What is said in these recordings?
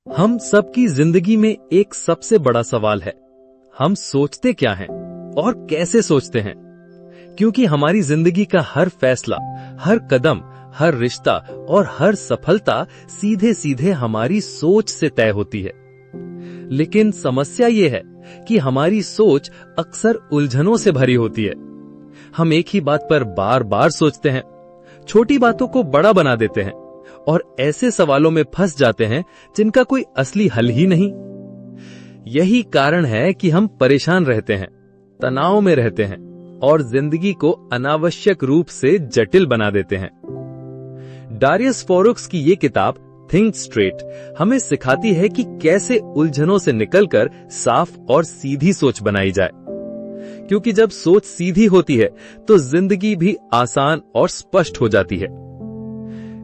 हम सबकी जिंदगी में एक सबसे बड़ा सवाल है, हम सोचते क्या हैं और कैसे सोचते हैं। क्योंकि हमारी जिंदगी का हर फैसला, हर कदम, हर रिश्ता और हर सफलता सीधे सीधे हमारी सोच से तय होती है। लेकिन समस्या ये है कि हमारी सोच अक्सर उलझनों से भरी होती है। हम एक ही बात पर बार बार सोचते हैं, छोटी बातों को बड़ा बना देते हैं और ऐसे सवालों में फंस जाते हैं जिनका कोई असली हल ही नहीं। यही कारण है कि हम परेशान रहते हैं, तनाव में रहते हैं और जिंदगी को अनावश्यक रूप से जटिल बना देते हैं। डारियस फोरुक्स की ये किताब थिंक स्ट्रेट हमें सिखाती है कि कैसे उलझनों से निकलकर साफ और सीधी सोच बनाई जाए। क्योंकि जब सोच सीधी होती है तो जिंदगी भी आसान और स्पष्ट हो जाती है।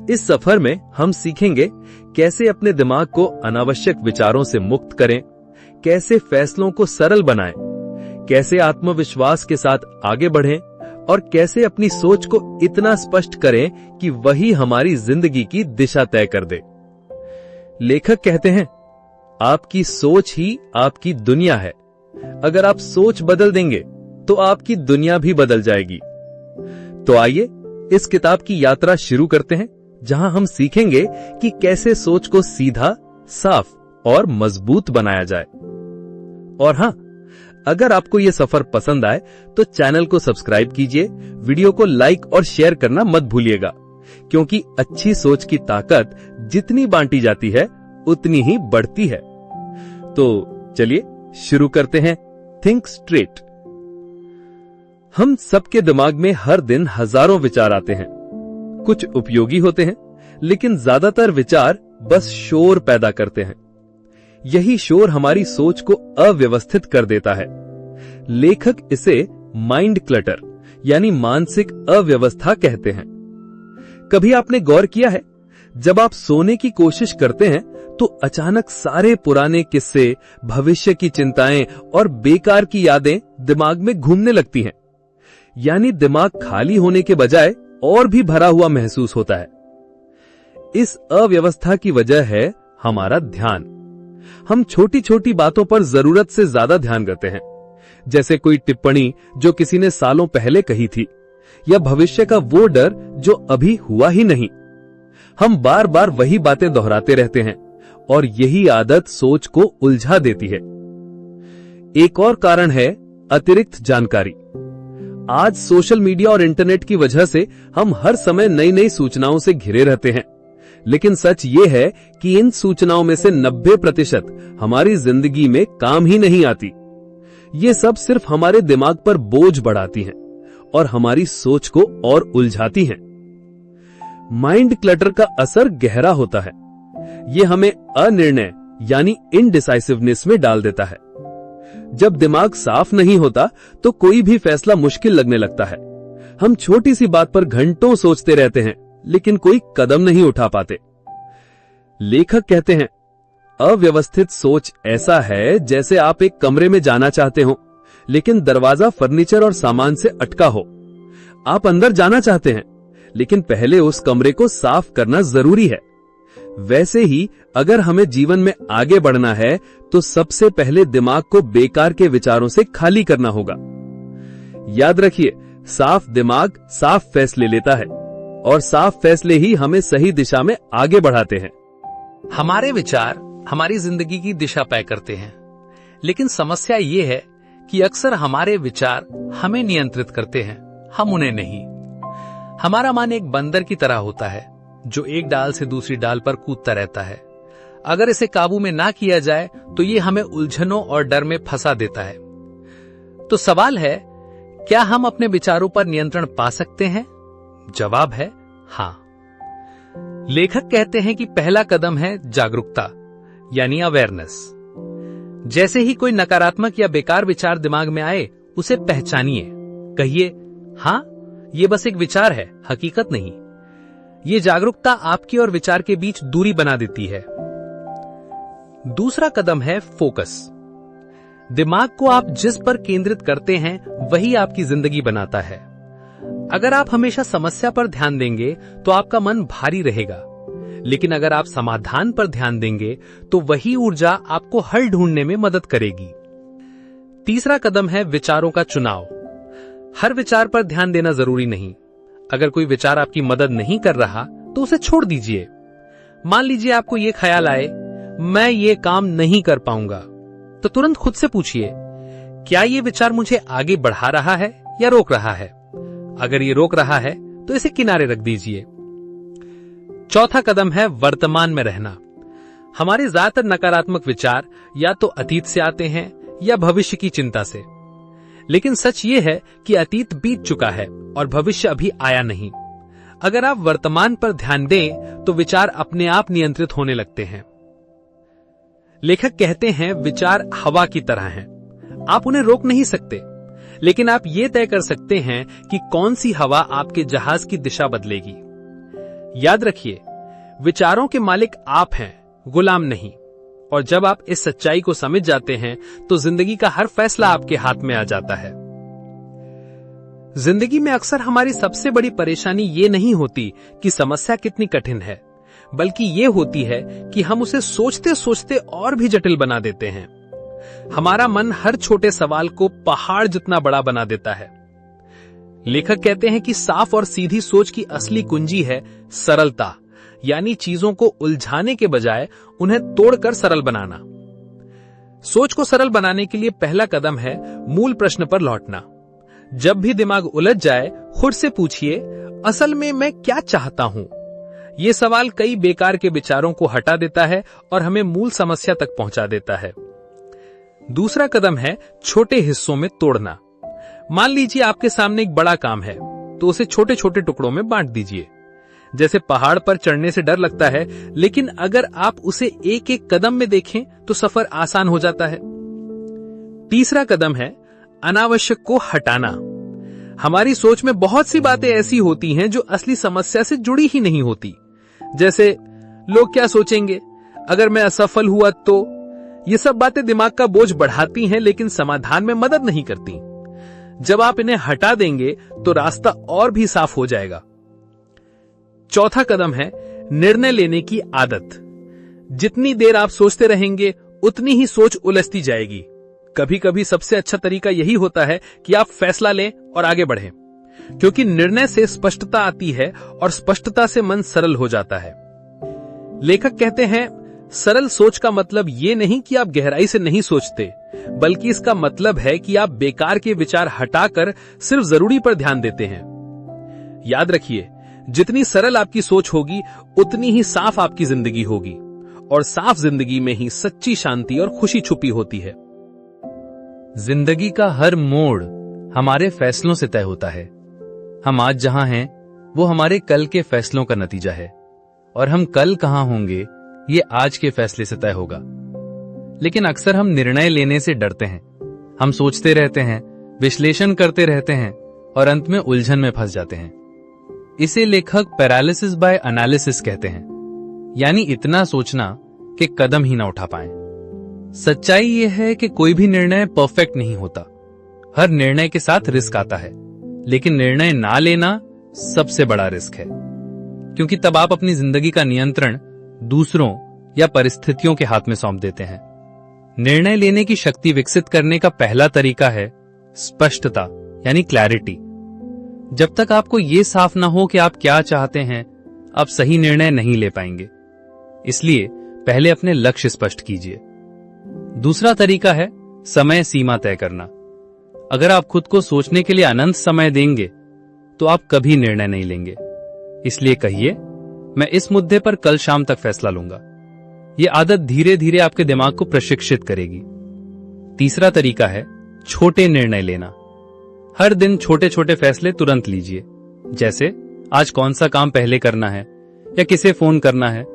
इस सफर में हम सीखेंगे कैसे अपने दिमाग को अनावश्यक विचारों से मुक्त करें, कैसे फैसलों को सरल बनाएं, कैसे आत्मविश्वास के साथ आगे बढ़ें और कैसे अपनी सोच को इतना स्पष्ट करें कि वही हमारी जिंदगी की दिशा तय कर दे। लेखक कहते हैं, आपकी सोच ही आपकी दुनिया है। अगर आप सोच बदल देंगे तो आपकी दुनिया भी बदल जाएगी। तो आइए इस किताब की यात्रा शुरू करते हैं, जहां हम सीखेंगे कि कैसे सोच को सीधा, साफ और मजबूत बनाया जाए। और हां, अगर आपको यह सफर पसंद आए तो चैनल को सब्सक्राइब कीजिए, वीडियो को लाइक और शेयर करना मत भूलिएगा, क्योंकि अच्छी सोच की ताकत जितनी बांटी जाती है उतनी ही बढ़ती है। तो चलिए शुरू करते हैं थिंक स्ट्रेट। हम सबके दिमाग में हर दिन हजारों विचार आते हैं। कुछ उपयोगी होते हैं, लेकिन ज्यादातर विचार बस शोर पैदा करते हैं। यही शोर हमारी सोच को अव्यवस्थित कर देता है। लेखक इसे माइंड क्लटर यानी मानसिक अव्यवस्था कहते हैं। कभी आपने गौर किया है, जब आप सोने की कोशिश करते हैं तो अचानक सारे पुराने किस्से, भविष्य की चिंताएं और बेकार की यादें दिमाग में घूमने लगती हैं। यानी दिमाग खाली होने के बजाय और भी भरा हुआ महसूस होता है। इस अव्यवस्था की वजह है हमारा ध्यान। हम छोटी छोटी बातों पर जरूरत से ज्यादा ध्यान करते हैं, जैसे कोई टिप्पणी जो किसी ने सालों पहले कही थी, या भविष्य का वो डर जो अभी हुआ ही नहीं। हम बार बार वही बातें दोहराते रहते हैं और यही आदत सोच को उलझा देती है। एक और कारण है अतिरिक्त जानकारी। आज सोशल मीडिया और इंटरनेट की वजह से हम हर समय नई नई सूचनाओं से घिरे रहते हैं। लेकिन सच ये है कि इन सूचनाओं में से 90% हमारी जिंदगी में काम ही नहीं आती। ये सब सिर्फ हमारे दिमाग पर बोझ बढ़ाती हैं और हमारी सोच को और उलझाती हैं। माइंड क्लटर का असर गहरा होता है। ये हमें अनिर्णय यानी इनडिसाइसिवनेस में डाल देता है। जब दिमाग साफ नहीं होता तो कोई भी फैसला मुश्किल लगने लगता है। हम छोटी सी बात पर घंटों सोचते रहते हैं, लेकिन कोई कदम नहीं उठा पाते। लेखक कहते हैं, अव्यवस्थित सोच ऐसा है जैसे आप एक कमरे में जाना चाहते हो, लेकिन दरवाजा फर्नीचर और सामान से अटका हो। आप अंदर जाना चाहते हैं, लेकिन पहले उस कमरे को साफ करना जरूरी है। वैसे ही अगर हमें जीवन में आगे बढ़ना है तो सबसे पहले दिमाग को बेकार के विचारों से खाली करना होगा। याद रखिए, साफ दिमाग साफ फैसले लेता है और साफ फैसले ही हमें सही दिशा में आगे बढ़ाते हैं। हमारे विचार हमारी जिंदगी की दिशा तय करते हैं, लेकिन समस्या ये है कि अक्सर हमारे विचार हमें नियंत्रित करते हैं, हम उन्हें नहीं। हमारा मन एक बंदर की तरह होता है जो एक डाल से दूसरी डाल पर कूदता रहता है। अगर इसे काबू में ना किया जाए तो ये हमें उलझनों और डर में फंसा देता है। तो सवाल है, क्या हम अपने विचारों पर नियंत्रण पा सकते हैं? जवाब है हां। लेखक कहते हैं कि पहला कदम है जागरूकता यानी अवेयरनेस। जैसे ही कोई नकारात्मक या बेकार विचार दिमाग में आए, उसे पहचानिए। कहिए, हां, ये बस एक विचार है, हकीकत नहीं। ये जागरूकता आपकी और विचार के बीच दूरी बना देती है। दूसरा कदम है फोकस। दिमाग को आप जिस पर केंद्रित करते हैं वही आपकी जिंदगी बनाता है। अगर आप हमेशा समस्या पर ध्यान देंगे तो आपका मन भारी रहेगा, लेकिन अगर आप समाधान पर ध्यान देंगे तो वही ऊर्जा आपको हल ढूंढने में मदद करेगी। तीसरा कदम है विचारों का चुनाव। हर विचार पर ध्यान देना जरूरी नहीं। अगर कोई विचार आपकी मदद नहीं कर रहा तो उसे छोड़ दीजिए। मान लीजिए आपको यह ख्याल आए, मैं ये काम नहीं कर पाऊंगा, तो तुरंत खुद से पूछिए, क्या यह विचार मुझे आगे बढ़ा रहा है या रोक रहा है? अगर ये रोक रहा है तो इसे किनारे रख दीजिए। चौथा कदम है वर्तमान में रहना। हमारे ज्यादातर नकारात्मक विचार या तो अतीत से आते हैं या भविष्य की चिंता से। लेकिन सच ये है कि अतीत बीत चुका है और भविष्य अभी आया नहीं। अगर आप वर्तमान पर ध्यान दें तो विचार अपने आप नियंत्रित होने लगते हैं। लेखक कहते हैं विचार हवा की तरह हैं। आप उन्हें रोक नहीं सकते, लेकिन आप ये तय कर सकते हैं कि कौन सी हवा आपके जहाज की दिशा बदलेगी। याद रखिए, विचारों के मालिक आप हैं, गुलाम नहीं। और जब आप इस सच्चाई को समझ जाते हैं तो जिंदगी का हर फैसला आपके हाथ में आ जाता है। जिंदगी में अक्सर हमारी सबसे बड़ी परेशानी ये नहीं होती कि समस्या कितनी कठिन है, बल्कि ये होती है कि हम उसे सोचते सोचते और भी जटिल बना देते हैं। हमारा मन हर छोटे सवाल को पहाड़ जितना बड़ा बना देता है। लेखक कहते हैं कि साफ और सीधी सोच की असली कुंजी है सरलता, यानी चीजों को उलझाने के बजाय उन्हें तोड़कर सरल बनाना। सोच को सरल बनाने के लिए पहला कदम है मूल प्रश्न पर लौटना। जब भी दिमाग उलझ जाए, खुद से पूछिए, असल में मैं क्या चाहता हूं? यह सवाल कई बेकार के विचारों को हटा देता है और हमें मूल समस्या तक पहुंचा देता है। दूसरा कदम है छोटे हिस्सों में तोड़ना। मान लीजिए आपके सामने एक बड़ा काम है, तो उसे छोटे छोटे टुकड़ों में बांट दीजिए। जैसे पहाड़ पर चढ़ने से डर लगता है, लेकिन अगर आप उसे एक एक कदम में देखें तो सफर आसान हो जाता है। तीसरा कदम है अनावश्यक को हटाना। हमारी सोच में बहुत सी बातें ऐसी होती हैं जो असली समस्या से जुड़ी ही नहीं होती। जैसे लोग क्या सोचेंगे, अगर मैं असफल हुआ तो। ये सब बातें दिमाग का बोझ बढ़ाती हैं, लेकिन समाधान में मदद नहीं करती। जब आप इन्हें हटा देंगे तो रास्ता और भी साफ हो जाएगा। चौथा कदम है निर्णय लेने की आदत। जितनी देर आप सोचते रहेंगे, उतनी ही सोच उलझती जाएगी। कभी कभी सबसे अच्छा तरीका यही होता है कि आप फैसला लें और आगे बढ़ें, क्योंकि निर्णय से स्पष्टता आती है और स्पष्टता से मन सरल हो जाता है। लेखक कहते हैं, सरल सोच का मतलब ये नहीं कि आप गहराई से नहीं सोचते, बल्कि इसका मतलब है कि आप बेकार के विचार हटाकर सिर्फ जरूरी पर ध्यान देते हैं। याद रखिए, जितनी सरल आपकी सोच होगी, उतनी ही साफ आपकी जिंदगी होगी, और साफ जिंदगी में ही सच्ची शांति और खुशी छुपी होती है। जिंदगी का हर मोड़ हमारे फैसलों से तय होता है। हम आज जहां हैं, वो हमारे कल के फैसलों का नतीजा है, और हम कल कहां होंगे, ये आज के फैसले से तय होगा। लेकिन अक्सर हम निर्णय लेने से डरते हैं। हम सोचते रहते हैं, विश्लेषण करते रहते हैं, और अंत में उलझन में फंस जाते हैं। इसे लेखक पैरालिसिस बाय एनालिसिस कहते हैं, यानी इतना सोचना कि कदम ही ना उठा पाएं। सच्चाई यह है कि कोई भी निर्णय परफेक्ट नहीं होता। हर निर्णय के साथ रिस्क आता है, लेकिन निर्णय ना लेना सबसे बड़ा रिस्क है, क्योंकि तब आप अपनी जिंदगी का नियंत्रण दूसरों या परिस्थितियों के हाथ में सौंप देते हैं। निर्णय लेने की शक्ति विकसित करने का पहला तरीका है स्पष्टता, यानी क्लैरिटी। जब तक आपको यह साफ ना हो कि आप क्या चाहते हैं, आप सही निर्णय नहीं ले पाएंगे। इसलिए पहले अपने लक्ष्य स्पष्ट कीजिए। दूसरा तरीका है समय सीमा तय करना। अगर आप खुद को सोचने के लिए अनंत समय देंगे, तो आप कभी निर्णय नहीं लेंगे। इसलिए कहिए, मैं इस मुद्दे पर कल शाम तक फैसला लूंगा। यह आदत धीरे धीरे आपके दिमाग को प्रशिक्षित करेगी। तीसरा तरीका है छोटे निर्णय लेना। हर दिन छोटे छोटे फैसले तुरंत लीजिए, जैसे आज कौन सा काम पहले करना है या किसे फोन करना है।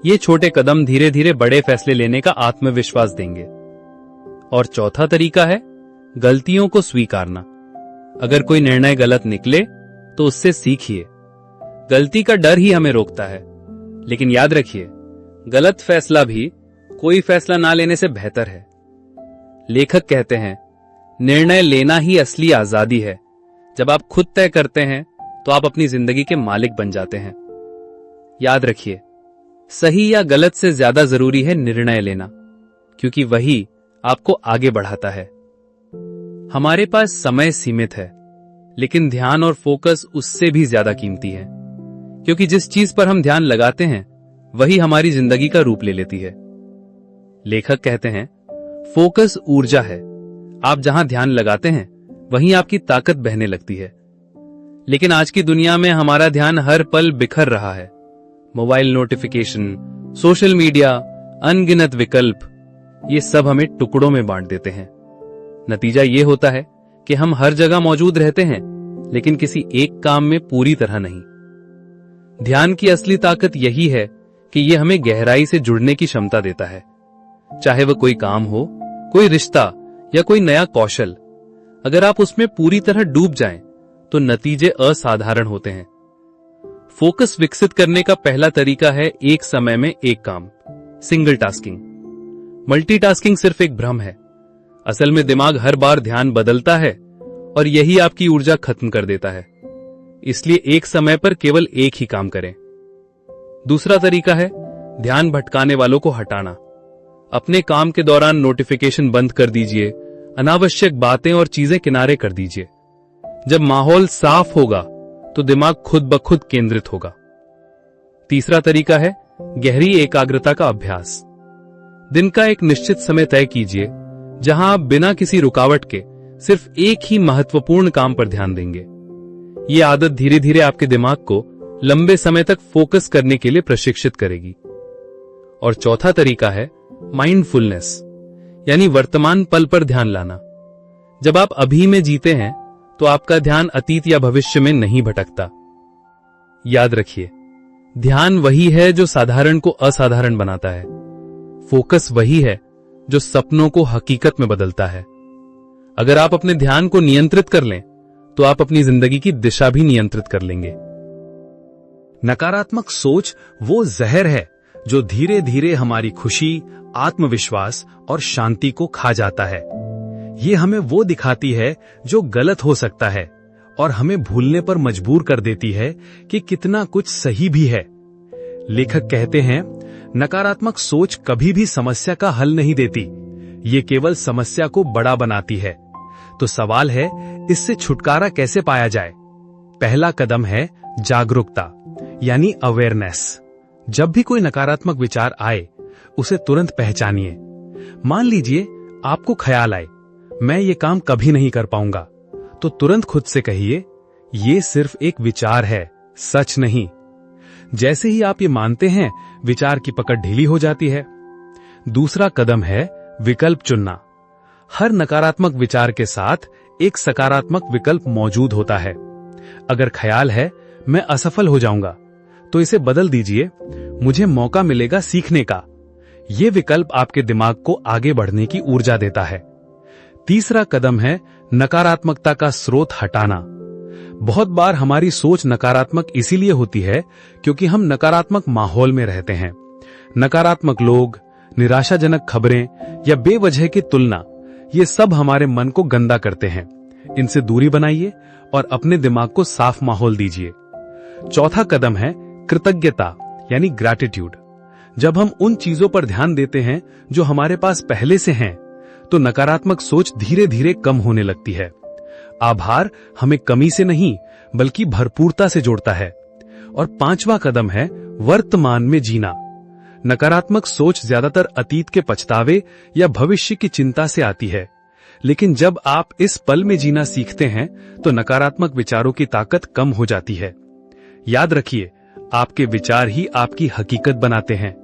ये छोटे कदम धीरे धीरे बड़े फैसले लेने का आत्मविश्वास देंगे। और चौथा तरीका है गलतियों को स्वीकारना। अगर कोई निर्णय गलत निकले तो उससे सीखिए। गलती का डर ही हमें रोकता है, लेकिन याद रखिए, गलत फैसला भी कोई फैसला ना लेने से बेहतर है। लेखक कहते हैं, निर्णय लेना ही असली आजादी है। जब आप खुद तय करते हैं तो आप अपनी जिंदगी के मालिक बन जाते हैं। याद रखिए, सही या गलत से ज्यादा जरूरी है निर्णय लेना, क्योंकि वही आपको आगे बढ़ाता है। हमारे पास समय सीमित है, लेकिन ध्यान और फोकस उससे भी ज्यादा कीमती है, क्योंकि जिस चीज पर हम ध्यान लगाते हैं वही हमारी जिंदगी का रूप ले लेती है। लेखक कहते हैं, फोकस ऊर्जा है। आप जहां ध्यान लगाते हैं वहीं आपकी ताकत बहने लगती है। लेकिन आज की दुनिया में हमारा ध्यान हर पल बिखर रहा है। मोबाइल नोटिफिकेशन, सोशल मीडिया, अनगिनत विकल्प, ये सब हमें टुकड़ों में बांट देते हैं। नतीजा ये होता है कि हम हर जगह मौजूद रहते हैं, लेकिन किसी एक काम में पूरी तरह नहीं। ध्यान की असली ताकत यही है कि यह हमें गहराई से जुड़ने की क्षमता देता है। चाहे वह कोई काम हो, कोई रिश्ता या कोई नया कौशल, अगर आप उसमें पूरी तरह डूब जाएं, तो नतीजे असाधारण होते हैं। फोकस विकसित करने का पहला तरीका है एक समय में एक काम, सिंगल टास्किंग। मल्टीटास्किंग सिर्फ एक भ्रम है। असल में दिमाग हर बार ध्यान बदलता है और यही आपकी ऊर्जा खत्म कर देता है। इसलिए एक समय पर केवल एक ही काम करें। दूसरा तरीका है ध्यान भटकाने वालों को हटाना। अपने काम के दौरान नोटिफिकेशन बंद कर दीजिए, अनावश्यक बातें और चीजें किनारे कर दीजिए। जब माहौल साफ होगा तो दिमाग खुद ब खुद केंद्रित होगा। तीसरा तरीका है गहरी एकाग्रता का अभ्यास। दिन का एक निश्चित समय तय कीजिए जहां आप बिना किसी रुकावट के सिर्फ एक ही महत्वपूर्ण काम पर ध्यान देंगे। ये आदत धीरे धीरे आपके दिमाग को लंबे समय तक फोकस करने के लिए प्रशिक्षित करेगी। और चौथा तरीका है माइंडफुलनेस, यानी वर्तमान पल पर ध्यान लाना। जब आप अभी में जीते हैं तो आपका ध्यान अतीत या भविष्य में नहीं भटकता। याद रखिए, ध्यान वही है जो साधारण को असाधारण बनाता है। फोकस वही है जो सपनों को हकीकत में बदलता है। अगर आप अपने ध्यान को नियंत्रित कर लें तो आप अपनी जिंदगी की दिशा भी नियंत्रित कर लेंगे। नकारात्मक सोच वो जहर है जो धीरे धीरे हमारी खुशी, आत्मविश्वास और शांति को खा जाता है। ये हमें वो दिखाती है जो गलत हो सकता है और हमें भूलने पर मजबूर कर देती है कि कितना कुछ सही भी है। लेखक कहते हैं, नकारात्मक सोच कभी भी समस्या का हल नहीं देती, ये केवल समस्या को बड़ा बनाती है। तो सवाल है, इससे छुटकारा कैसे पाया जाए? पहला कदम है जागरूकता, यानी अवेयरनेस। जब भी कोई नकारात्मक विचार आए, उसे तुरंत पहचानिए। मान लीजिए आपको ख्याल आए, मैं ये काम कभी नहीं कर पाऊंगा, तो तुरंत खुद से कहिए, ये सिर्फ एक विचार है, सच नहीं। जैसे ही आप ये मानते हैं, विचार की पकड़ ढीली हो जाती है। दूसरा कदम है विकल्प चुनना। हर नकारात्मक विचार के साथ एक सकारात्मक विकल्प मौजूद होता है। अगर ख्याल है मैं असफल हो जाऊंगा, तो इसे बदल दीजिए, मुझे मौका मिलेगा सीखने का। यह विकल्प आपके दिमाग को आगे बढ़ने की ऊर्जा देता है। तीसरा कदम है नकारात्मकता का स्रोत हटाना। बहुत बार हमारी सोच नकारात्मक इसीलिए होती है क्योंकि हम नकारात्मक माहौल में रहते हैं। नकारात्मक लोग, निराशाजनक खबरें या बेवजह की तुलना, ये सब हमारे मन को गंदा करते हैं। इनसे दूरी बनाइए और अपने दिमाग को साफ माहौल दीजिए। चौथा कदम है कृतज्ञता, यानी ग्रैटिट्यूड। जब हम उन चीजों पर ध्यान देते हैं जो हमारे पास पहले से हैं, तो नकारात्मक सोच धीरे धीरे कम होने लगती है। आभार हमें कमी से नहीं बल्कि भरपूरता से जोड़ता है। और पांचवा कदम है वर्तमान में जीना। नकारात्मक सोच ज्यादातर अतीत के पछतावे या भविष्य की चिंता से आती है, लेकिन जब आप इस पल में जीना सीखते हैं तो नकारात्मक विचारों की ताकत कम हो जाती है। याद रखिए, आपके विचार ही आपकी हकीकत बनाते हैं।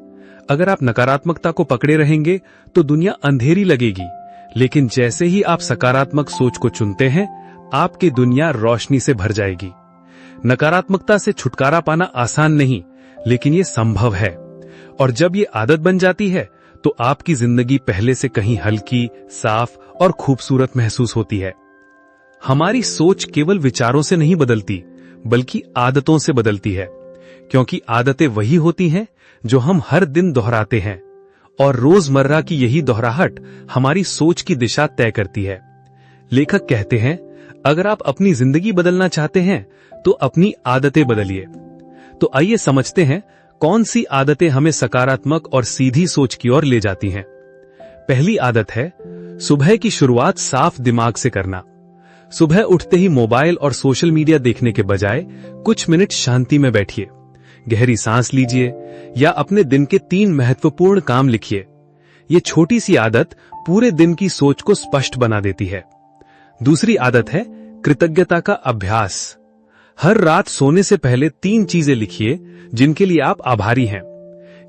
अगर आप नकारात्मकता को पकड़े रहेंगे तो दुनिया अंधेरी लगेगी, लेकिन जैसे ही आप सकारात्मक सोच को चुनते हैं, आपकी दुनिया रोशनी से भर जाएगी। नकारात्मकता से छुटकारा पाना आसान नहीं, लेकिन ये संभव है। और जब ये आदत बन जाती है तो आपकी जिंदगी पहले से कहीं हल्की, साफ और खूबसूरत महसूस होती है। हमारी सोच केवल विचारों से नहीं बदलती, बल्कि आदतों से बदलती है, क्योंकि आदतें वही होती हैं जो हम हर दिन दोहराते हैं, और रोजमर्रा की यही दोहराहट हमारी सोच की दिशा तय करती है। लेखक कहते हैं, अगर आप अपनी जिंदगी बदलना चाहते हैं तो अपनी आदतें बदलिए। तो आइए समझते हैं कौन सी आदतें हमें सकारात्मक और सीधी सोच की ओर ले जाती हैं? पहली आदत है सुबह की शुरुआत साफ दिमाग से करना। सुबह उठते ही मोबाइल और सोशल मीडिया देखने के बजाय कुछ मिनट शांति में बैठिए, गहरी सांस लीजिए या अपने दिन के 3 महत्वपूर्ण काम लिखिए। ये छोटी सी आदत पूरे दिन की सोच को स्पष्ट बना देती है। दूसरी आदत है कृतज्ञता का अभ्यास। हर रात सोने से पहले 3 चीजें लिखिए जिनके लिए आप आभारी हैं।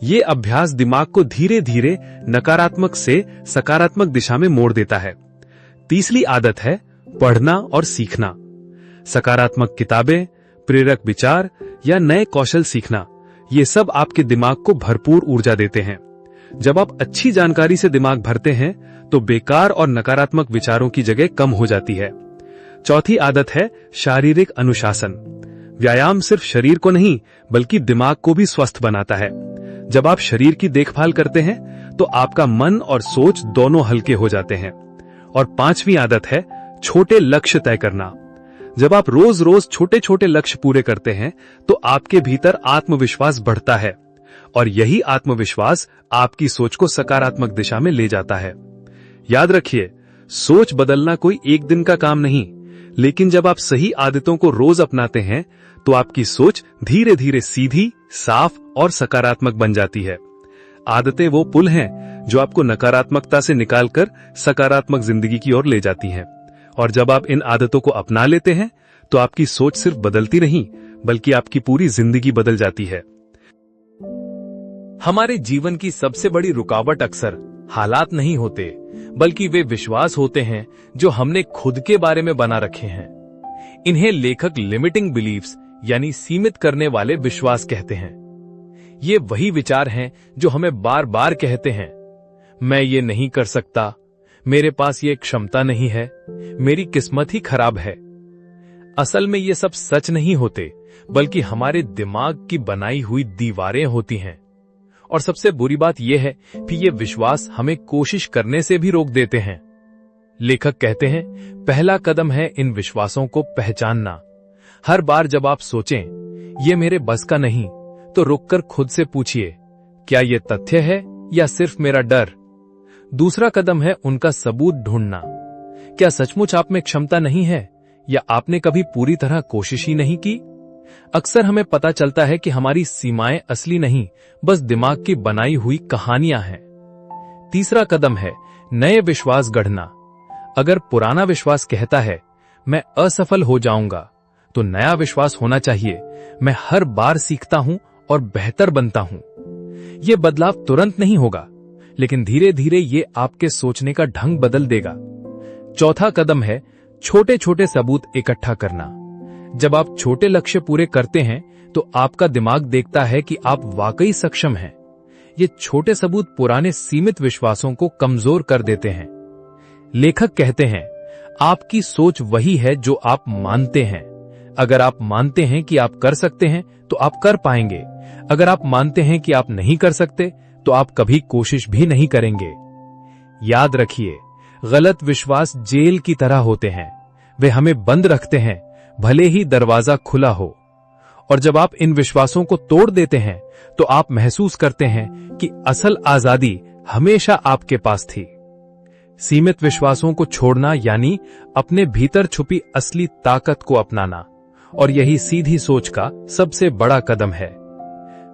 ये अभ्यास दिमाग को धीरे धीरे नकारात्मक से सकारात्मक दिशा में मोड़ देता है। तीसरी आदत है पढ़ना और सीखना। सकारात्मक किताबें, प्रेरक विचार या नए कौशल सीखना, ये सब आपके दिमाग को भरपूर ऊर्जा देते हैं। जब आप अच्छी जानकारी से दिमाग भरते हैं तो बेकार और नकारात्मक विचारों की जगह कम हो जाती है। चौथी आदत है शारीरिक अनुशासन। व्यायाम सिर्फ शरीर को नहीं बल्कि दिमाग को भी स्वस्थ बनाता है। जब आप शरीर की देखभाल करते हैं तो आपका मन और सोच दोनों हल्के हो जाते हैं। और 5वीं आदत है छोटे लक्ष्य तय करना। जब आप रोज रोज छोटे छोटे लक्ष्य पूरे करते हैं तो आपके भीतर आत्मविश्वास बढ़ता है और यही आत्मविश्वास आपकी सोच को सकारात्मक दिशा में ले जाता है। याद रखिए, सोच बदलना कोई एक दिन का काम नहीं, लेकिन जब आप सही आदतों को रोज अपनाते हैं तो आपकी सोच धीरे धीरे सीधी, साफ और सकारात्मक बन जाती है। आदतें वो पुल हैं जो आपको नकारात्मकता से निकालकर सकारात्मक जिंदगी की ओर ले जाती हैं। और जब आप इन आदतों को अपना लेते हैं तो आपकी सोच सिर्फ बदलती नहीं बल्कि आपकी पूरी जिंदगी बदल जाती है। हमारे जीवन की सबसे बड़ी रुकावट अक्सर हालात नहीं होते बल्कि वे विश्वास होते हैं जो हमने खुद के बारे में बना रखे हैं। इन्हें लेखक लिमिटिंग बिलीफ्स यानी सीमित करने वाले विश्वास कहते हैं। ये वही विचार हैं जो हमें बार बार कहते हैं, मैं ये नहीं कर सकता, मेरे पास ये क्षमता नहीं है, मेरी किस्मत ही खराब है। असल में ये सब सच नहीं होते बल्कि हमारे दिमाग की बनाई हुई दीवारें होती हैं। और सबसे बुरी बात यह है कि ये विश्वास हमें कोशिश करने से भी रोक देते हैं। लेखक कहते हैं, पहला कदम है इन विश्वासों को पहचानना। हर बार जब आप सोचें ये मेरे बस का नहीं, तो रुककर खुद से पूछिए, क्या ये तथ्य है या सिर्फ मेरा डर? दूसरा कदम है उनका सबूत ढूंढना। क्या सचमुच आप में क्षमता नहीं है या आपने कभी पूरी तरह कोशिश ही नहीं की? अक्सर हमें पता चलता है कि हमारी सीमाएं असली नहीं, बस दिमाग की बनाई हुई कहानियां हैं। तीसरा कदम है नए विश्वास गढ़ना। अगर पुराना विश्वास कहता है मैं असफल हो जाऊंगा, तो नया विश्वास होना चाहिए मैं हर बार सीखता हूं और बेहतर बनता हूं। यह बदलाव तुरंत नहीं होगा, लेकिन धीरे धीरे ये आपके सोचने का ढंग बदल देगा। चौथा कदम है छोटे छोटे सबूत इकट्ठा करना। जब आप छोटे लक्ष्य पूरे करते हैं तो आपका दिमाग देखता है कि आप वाकई सक्षम हैं। ये छोटे सबूत पुराने सीमित विश्वासों को कमजोर कर देते हैं। लेखक कहते हैं, आपकी सोच वही है जो आप मानते हैं। अगर आप मानते हैं कि आप कर सकते हैं तो आप कर पाएंगे। अगर आप मानते हैं कि आप नहीं कर सकते तो आप कभी कोशिश भी नहीं करेंगे। याद रखिए, गलत विश्वास जेल की तरह होते हैं। वे हमें बंद रखते हैं भले ही दरवाजा खुला हो। और जब आप इन विश्वासों को तोड़ देते हैं तो आप महसूस करते हैं कि असल आजादी हमेशा आपके पास थी। सीमित विश्वासों को छोड़ना यानी अपने भीतर छुपी असली ताकत को अपनाना, और यही सीधी सोच का सबसे बड़ा कदम है।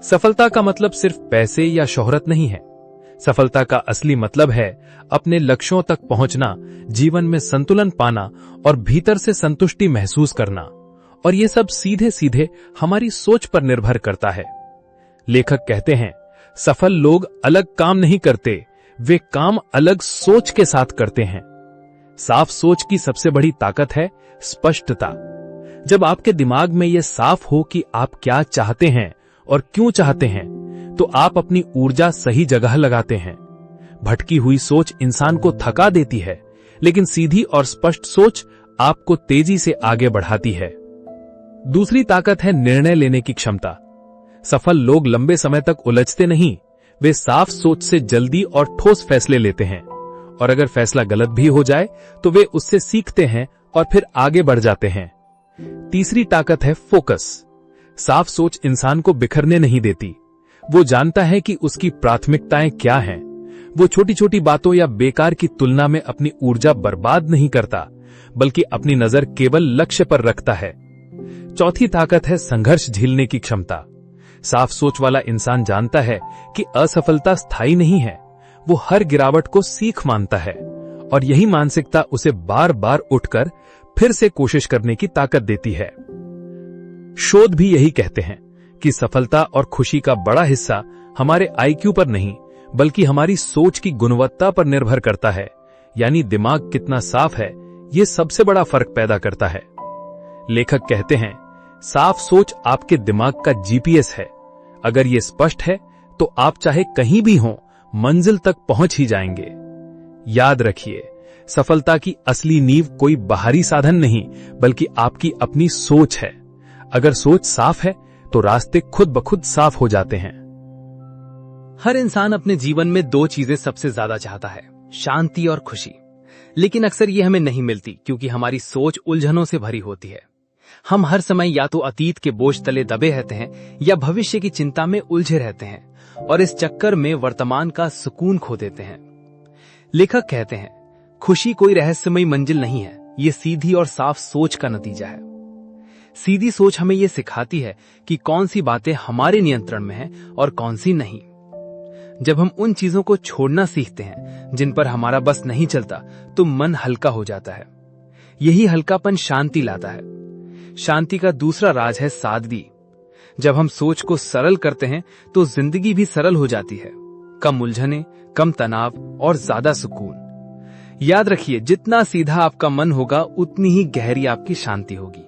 सफलता का मतलब सिर्फ पैसे या शोहरत नहीं है। सफलता का असली मतलब है अपने लक्ष्यों तक पहुंचना, जीवन में संतुलन पाना और भीतर से संतुष्टि महसूस करना। और ये सब सीधे सीधे हमारी सोच पर निर्भर करता है। लेखक कहते हैं, सफल लोग अलग काम नहीं करते, वे काम अलग सोच के साथ करते हैं। साफ सोच की सबसे बड़ी ताकत है स्पष्टता। जब आपके दिमाग में यह साफ हो कि आप क्या चाहते हैं और क्यों चाहते हैं, तो आप अपनी ऊर्जा सही जगह लगाते हैं। भटकी हुई सोच इंसान को थका देती है, लेकिन सीधी और स्पष्ट सोच आपको तेजी से आगे बढ़ाती है। दूसरी ताकत है निर्णय लेने की क्षमता। सफल लोग लंबे समय तक उलझते नहीं, वे साफ सोच से जल्दी और ठोस फैसले लेते हैं। और अगर फैसला गलत भी हो जाए तो वे उससे सीखते हैं और फिर आगे बढ़ जाते हैं। तीसरी ताकत है फोकस। साफ सोच इंसान को बिखरने नहीं देती। वो जानता है कि उसकी प्राथमिकताएं क्या हैं। वो छोटी छोटी बातों या बेकार की तुलना में अपनी ऊर्जा बर्बाद नहीं करता, बल्कि अपनी नजर केवल लक्ष्य पर रखता है। चौथी ताकत है संघर्ष झेलने की क्षमता। साफ सोच वाला इंसान जानता है कि असफलता स्थायी नहीं है। वो हर गिरावट को सीख मानता है और यही मानसिकता उसे बार बार उठकर फिर से कोशिश करने की ताकत देती है। शोध भी यही कहते हैं कि सफलता और खुशी का बड़ा हिस्सा हमारे आईक्यू पर नहीं, बल्कि हमारी सोच की गुणवत्ता पर निर्भर करता है। यानी दिमाग कितना साफ है, ये सबसे बड़ा फर्क पैदा करता है। लेखक कहते हैं, साफ सोच आपके दिमाग का जीपीएस है। अगर ये स्पष्ट है तो आप चाहे कहीं भी हों, मंजिल तक पहुंच ही जाएंगे। याद रखिए, सफलता की असली नींव कोई बाहरी साधन नहीं, बल्कि आपकी अपनी सोच है। अगर सोच साफ है तो रास्ते खुद ब खुद साफ हो जाते हैं। हर इंसान अपने जीवन में दो चीजें सबसे ज्यादा चाहता है, शांति और खुशी। लेकिन अक्सर ये हमें नहीं मिलती क्योंकि हमारी सोच उलझनों से भरी होती है। हम हर समय या तो अतीत के बोझ तले दबे रहते हैं या भविष्य की चिंता में उलझे रहते हैं और इस चक्कर में वर्तमान का सुकून खो देते हैं। लेखक कहते हैं, खुशी कोई रहस्यमयी मंजिल नहीं है, ये सीधी और साफ सोच का नतीजा है। सीधी सोच हमें ये सिखाती है कि कौन सी बातें हमारे नियंत्रण में हैं और कौन सी नहीं। जब हम उन चीजों को छोड़ना सीखते हैं जिन पर हमारा बस नहीं चलता, तो मन हल्का हो जाता है। यही हल्कापन शांति लाता है। शांति का दूसरा राज है सादगी। जब हम सोच को सरल करते हैं तो जिंदगी भी सरल हो जाती है। कम उलझने, कम तनाव और ज्यादा सुकून। याद रखिए, जितना सीधा आपका मन होगा उतनी ही गहरी आपकी शांति होगी।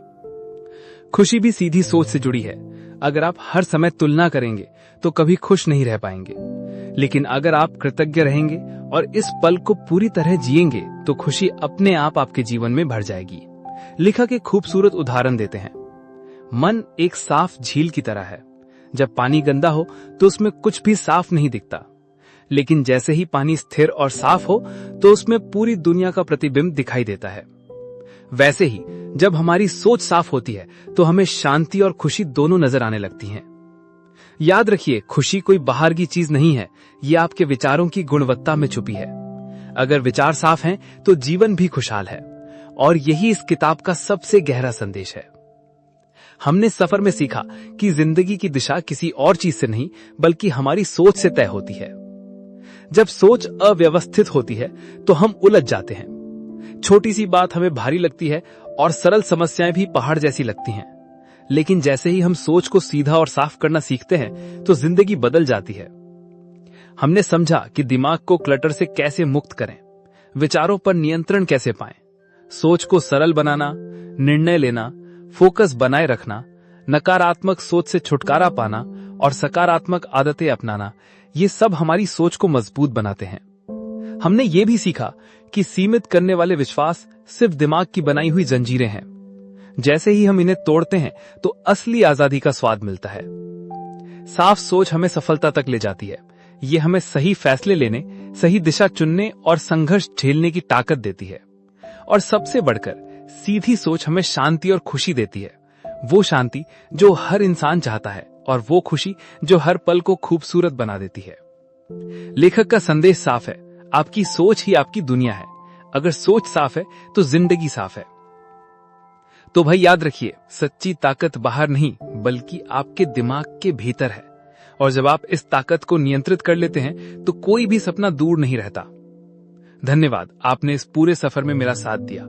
खुशी भी सीधी सोच से जुड़ी है। अगर आप हर समय तुलना करेंगे तो कभी खुश नहीं रह पाएंगे। लेकिन अगर आप कृतज्ञ रहेंगे और इस पल को पूरी तरह जिएंगे तो खुशी अपने आप आपके जीवन में भर जाएगी। लेखक एक खूबसूरत उदाहरण देते हैं। मन एक साफ झील की तरह है। जब पानी गंदा हो तो उसमें कुछ भी साफ नहीं दिखता, लेकिन जैसे ही पानी स्थिर और साफ हो तो उसमें पूरी दुनिया का प्रतिबिंब दिखाई देता है। वैसे ही जब हमारी सोच साफ होती है तो हमें शांति और खुशी दोनों नजर आने लगती हैं। याद रखिए, खुशी कोई बाहर की चीज नहीं है, ये आपके विचारों की गुणवत्ता में छुपी है। अगर विचार साफ हैं तो जीवन भी खुशहाल है, और यही इस किताब का सबसे गहरा संदेश है। हमने सफर में सीखा कि जिंदगी की दिशा किसी और चीज से नहीं, बल्कि हमारी सोच से तय होती है। जब सोच अव्यवस्थित होती है तो हम उलझ जाते हैं। छोटी सी बात हमें भारी लगती है और सरल समस्याएं भी पहाड़ जैसी लगती हैं। लेकिन जैसे ही हम सोच को सीधा और साफ करना सीखते हैं तो जिंदगी बदल जाती है। हमने समझा कि दिमाग को क्लटर से कैसे मुक्त करें, विचारों पर नियंत्रण कैसे पाएं, सोच को सरल बनाना, निर्णय लेना, फोकस बनाए रखना, नकारात्मक सोच से छुटकारा पाना और सकारात्मक आदतें अपनाना, ये सब हमारी सोच को मजबूत बनाते हैं। हमने ये भी सीखा कि सीमित करने वाले विश्वास सिर्फ दिमाग की बनाई हुई जंजीरें हैं। जैसे ही हम इन्हें तोड़ते हैं तो असली आजादी का स्वाद मिलता है। साफ सोच हमें सफलता तक ले जाती है। ये हमें सही फैसले लेने, सही दिशा चुनने और संघर्ष झेलने की ताकत देती है। और सबसे बढ़कर सीधी सोच हमें शांति और खुशी देती है। वो शांति जो हर इंसान चाहता है, और वो खुशी जो हर पल को खूबसूरत बना देती है। लेखक का संदेश साफ है, आपकी सोच ही आपकी दुनिया है। अगर सोच साफ है तो जिंदगी साफ है। तो भाई याद रखिए, सच्ची ताकत बाहर नहीं बल्कि आपके दिमाग के भीतर है। और जब आप इस ताकत को नियंत्रित कर लेते हैं तो कोई भी सपना दूर नहीं रहता। धन्यवाद, आपने इस पूरे सफर में मेरा साथ दिया।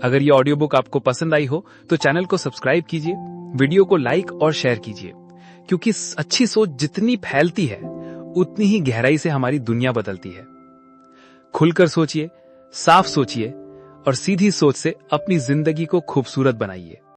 अगर ये ऑडियो बुक आपको पसंद आई हो तो चैनल को सब्सक्राइब कीजिए, वीडियो को लाइक और शेयर कीजिए, क्योंकि अच्छी सोच जितनी फैलती है उतनी ही गहराई से हमारी दुनिया बदलती है। खुलकर सोचिए, साफ सोचिए और सीधी सोच से अपनी जिंदगी को खूबसूरत बनाइए।